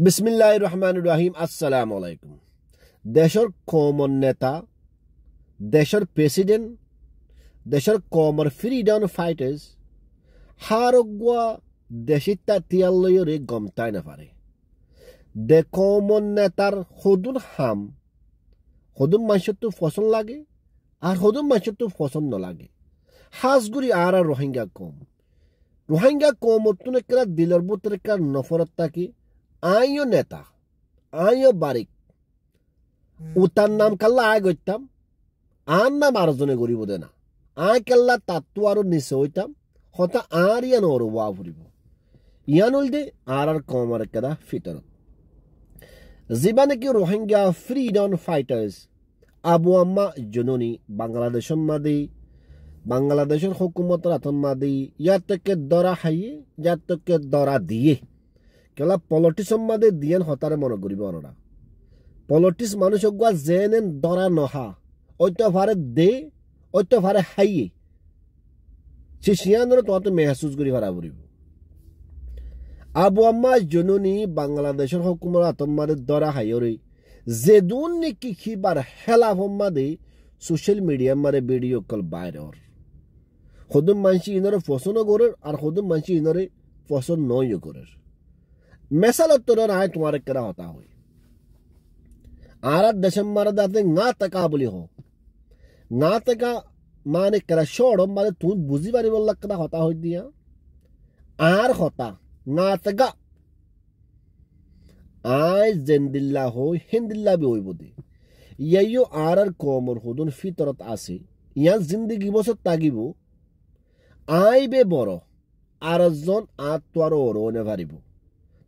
বিসমিল্লাহির রহমানির রহিম। আসসালামু আলাইকুম। দেশের কমন নেতা, দেশের প্রেসিডেন্ট, দেশের কমর ফ্রিডম ফাইটার্স হারগুয়া দেশিতা তিয়াল্লয়রে গমতাই না পারে। দে কমন নেতার হদুন হাম হদুন মানুষের তো ফসল লাগে আর হদুন মানুষের তো ফসল নলাগে। হাজগুড়ি আর রোহিঙ্গা কম অতুন একটা দিলের বুতর একটা নফরত থাকি আইও নেতা আইও বারিক উতার নাম কাল্লা আয় গইতাম আর নাম আরো জনে গরিব দে না আয় কাল্লা তাত্তু আরো নিচে হইতাম হতা আর ইয়ান ওর ওয়া ফুরিব ইয়ান উলদে আর কমর একটা ফিতরত জিবা নাকি রোহিঙ্গা ফ্রিডম ফাইটার্স আবু আম্মা জননী বাংলাদেশের হুকুমতের আতন মাদি ইয়ার থেকে দরা হাইয়ে যার থেকে দরা দিয়ে কেলা পলিটিক্স মাদে দিয়েন হতারে মনে করিব ওরা পলিটিক্স মানুষ গুয়া জেনেন দরা নহা ওইটা ভারে দে ওইটা ভারে হাইয়ে সে শিয়ানোর তোমার মেহসুস করি ভাড়া পড়িব। আবু আম্মা জননী বাংলাদেশের হুকুমত আতন মাদে দরা হাইয়রে যেদুন নাকি খিবার হেলা মাদে সোশ্যাল মিডিয়া মারে ভিডিও কল বাইরের খুদুম মানসি ইনরে পছন্দ করের আর খুদুম মানসি ইনরে পছন্দ নয় করের। মেসালত তোর আয় তোমার কেরা হতা হয় আর দেশের মারা দাতে না টাকা বলি হো না টাকা মানে কেরা শড় মানে তুমি বুঝি পারি বললা কেরা হতা হই দিয়া আর হতা না টাকা আয় জেন্দিল্লা হই হিন্দিল্লা বি হইব দে ইয়াইও আর কমর হুদুন ফিতরত আছে ইয়ার জিন্দিগি বছর তাগিব আই বে বড় আর জন আত্মার ওরনে পারিব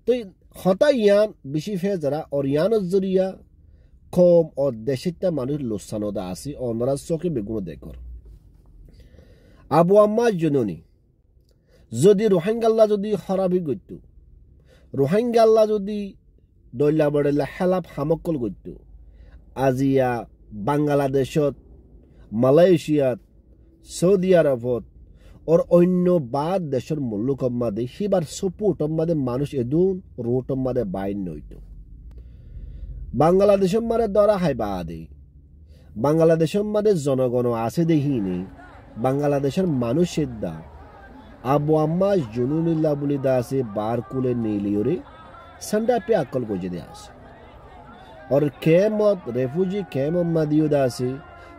তো হতা ইয়ান বেশি ফে যারা আর ইয়ানের জরিয়া কম ও দেশিতা মানুষ লোসানদা আছে অনরা চোখে বেগুন দেখর। আবু আম্মা জননী যদি রোহিঙ্গাল্লা যদি হরাবি গইত রোহিঙ্গাল্লা যদি দৈলা বড়লা হেলাপ হামকল গইত আজিয়া বাংলাদেশত মালয়েশিয়াত সৌদি আরবত ওর অন্য বাদ দেশের মুল্লুক মাদে সিবার সপুট মাদে মানুষ এদুন রোট মাদে বাইন নইত বাংলাদেশের মারে দরা হাই বাদে বাংলাদেশের মাদে জনগণ আছে দেহিনি বাংলাদেশের মানুষের দা আবু আম্মা জুনুনিল্লা বলি দা আছে বার কুলে নীলিওরে সান্ডা পে আকল গজে দে আছে और केमत रेफ्यूजी केमत मादियो दासी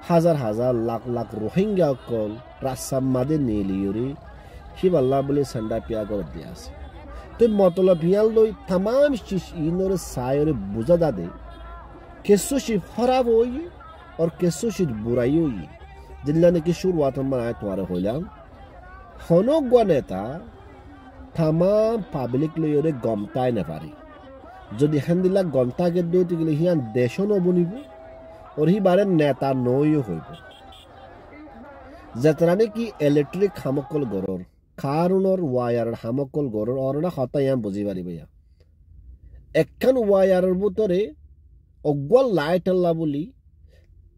हजार हजार लाख लाख रोहिंग्या कल रास्ता मादे नेलियोरी हिबल्ला बोले संडा पिया कर दिया से तो मतलब हियाल लोई तमाम चीज इनोरे सायोरे बुझा दादे केसो शी खराब होई और केसो शी बुराई होई जिल्ला ने की शुरुआत में आए तुम्हारे होलां होनो गुनेता तमाम पब्लिक लोयोरे गमताय ने पारी যদি হেন্দিলা গন্তা গেদ গেলে হিয়ান দেশও নবনিব ওর হি বারে নেতা নইও হইব যেতরা নাকি ইলেকট্রিক হামকল গরর কারণর ওয়ায়ার হামকল গরর অরনা হতা ইয়ান বুঝি পারিব ইয়া একখান ওয়ায়ারের ভিতরে অগল লাইট আল্লাহ বলি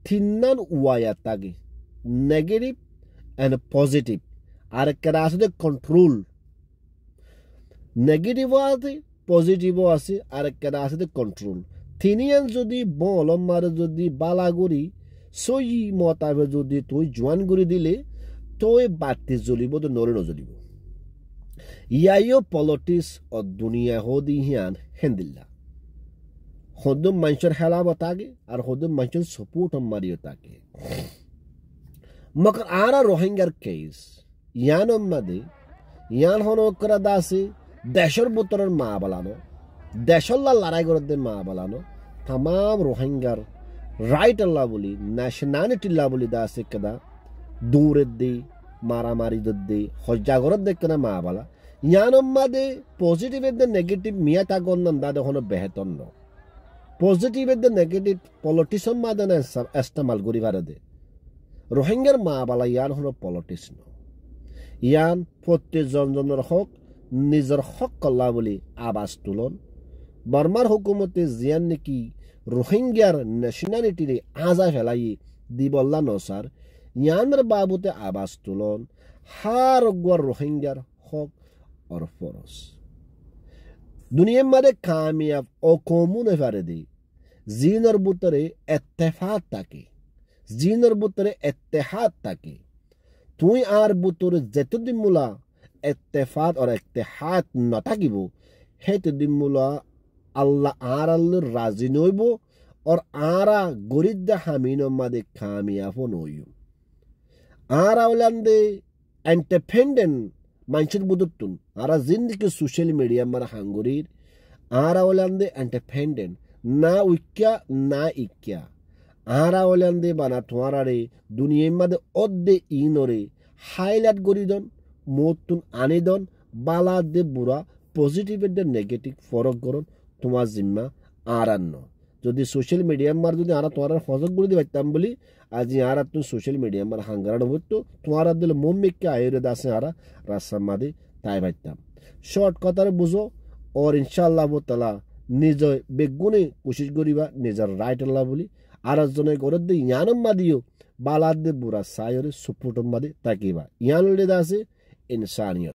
তিননান ওয়ায়ার থাকে নেগেটিভ এন্ড পজিটিভ আর একটা আছে কন্ট্রোল নেগেটিভ আছে পজিটিভ আছে আর একটা আছে কন্ট্রোল তিনিয়ান যদি বল মারে যদি বালাগুড়ি সই মতাবে যদি তুই জোয়ান গুড়ি দিলে তুই বাতি জ্বলিব তো নরে নজ্বলিব ইয়াইও পলিটিক্স ও দুনিয়া হদি হিয়ান হেন্দিল্লা হদম মানুষের হেলাব থাকে আর হদম মানুষের সপোর্ট মারিও থাকে মকর আর রোহিঙ্গার কেস ইয়ান মাদে ইয়ান হন করা দাসে দেশের বুতরের মা বালানো দেশল্লা লড়াই করতে মা বালানো তামাম রোহিঙ্গার রাইট আল্লাহ বলি ন্যাশনালিটি আল্লাহ বলি দা আছে কেদা দূরের দি মারামারি দে হজ্জাগরের দেখ কেনা মা বালা ইয়ানম মাদে পজিটিভ এর নেগেটিভ মিয়া তাগন্নন দা দেখোনো বেহতর ন পজিটিভ এর নেগেটিভ পলিটিশন মাদে না ইস্তেমাল করি পারে দে রোহিঙ্গার মা বালা ইয়ান হলো পলিটিক্স ন ইয়ান প্রত্যেক জনের হক নিজের হক কল্লা বলে আবাস তুলন বর্মার হুকুমতে জিয়ান নাকি রোহিঙ্গার ন্যাশনালিটি আজা ফেলাই দিবল্লা নসার ইয়ানের বাবুতে আবাস তুলন হার গোয়ার রোহিঙ্গার হক और फरस दुनिया मादे कामयाब ओ कौमुने फारेदी जीनर बुतरे इत्तेफाक ताके जीनर बुतरे इत्तेहाद ताके तुई आर बुतरे जेतुदिन मुला इत्तेफाक और इत्तेहाद न ताकिबो हेतुदिन मुला अल्लाह आरल राजी नइबो और आरा गोरिद्दा हामिनो मादे कामयाब नइयो आरा ओलांदे इंडिपेंडेंट मानसिर बुदुत्तुन आरा जिंदगी सोशल मीडिया मार हांगुरीर आरा ओलांदे इंडिपेंडेंट ना उक्या ना इक्या आरा ओलांदे बाना तुआरारे दुनिया मादे ओद्दे इनोरे हाईलाइट गरिदन मोतुन आनिदन बाला दे बुरा पॉजिटिव दे नेगेटिव फरक करन তোমার জিম্মা আরান্ন যদি সোশ্যাল মিডিয়া মার যদি আরা তোমার ফজক করে দি পাইতাম বলি আজি আরা তুমি সোশ্যাল মিডিয়া মার হাঙ্গারান হতো তোমার দিল মোমিককে আয়রে দাসে আরা রাসামাদি তাই পাইতাম শর্ট কথারে বুঝো और ইনশাআল্লাহ তাআলা নিজ বেগুনে কোশিশ করিবা নিজের রাইট আল্লাহ বলি আর জনে করে দি ইয়ানম মাদিও বালাদ দে বুরা সায়রে সুপুটম মাদি তাকিবা ইয়ানলে দাসে ইনসানিয়ত